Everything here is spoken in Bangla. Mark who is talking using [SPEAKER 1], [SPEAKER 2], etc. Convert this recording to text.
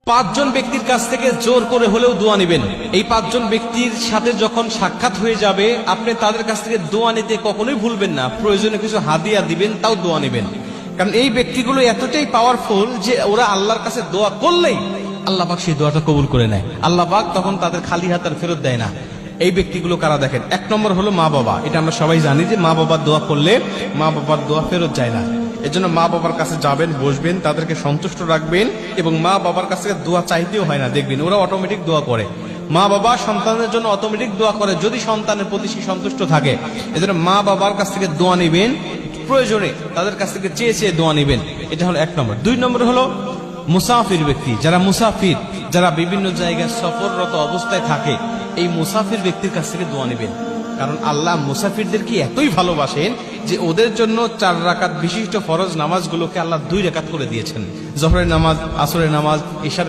[SPEAKER 1] পাঁচজন ব্যক্তির কাছ থেকে জোর করে হলেও দোয়া নেবেন। এই পাঁচজন ব্যক্তির সাথে যখন সাক্ষাৎ হয়ে যাবে আপনি তাদের কাছ থেকে দোয়া নিতে কখনোই ভুলবেন না। প্রয়োজনে কিছু হাদিয়া দিবেন, তাও দোয়া নেবেন। কারণ এই ব্যক্তিগুলো এতটাই পাওয়ারফুল যে ওরা আল্লাহর কাছে দোয়া করলেই আল্লাহ পাক সেই দোয়াটা কবুল করে নেয়। আল্লাহ পাক তখন তাদের খালি হাত আর ফেরত দেয় না। এই ব্যক্তিগুলো কারা দেখেন? এক নম্বর হলো মা বাবা। এটা আমরা সবাই জানি যে মা বাবার দোয়া করলে মা বাবার দোয়া ফেরত যায় না। এজন্য মা বাবার কাছে যাবেন, বসবেন, তাদেরকে সন্তুষ্ট রাখবেন এবং মা বাবার কাছে দোয়া চাইতেও হয় না। দেখবেন ওরা অটোমেটিক দোয়া করে। মা বাবা সন্তানের জন্য অটোমেটিক দোয়া করে যদি সন্তানের প্রতি সে সন্তুষ্ট থাকে। এজন্য মা বাবার কাছ থেকে দোয়া নেবেন, প্রয়োজনে তাদের কাছ থেকে চেয়ে চেয়ে দোয়া নেবেন। এটা হলো এক নম্বর। দুই নম্বর হলো মুসাফির ব্যক্তি, যারা মুসাফির, যারা বিভিন্ন জায়গায় সফররত অবস্থায় থাকে, এই মুসাফির ব্যক্তির কাছ থেকে দোয়া নেবেন। কারণ আল্লাহ মুসাফিরদেরকে এতই ভালোবাসেন যে ওদের জন্য 4 রাকাত বিশিষ্ট ফরজ নামাজগুলোকে আল্লাহ 2 রাকাত করে দিয়েছেন। জোহরের নামাজ, আসরের নামাজ, ইশার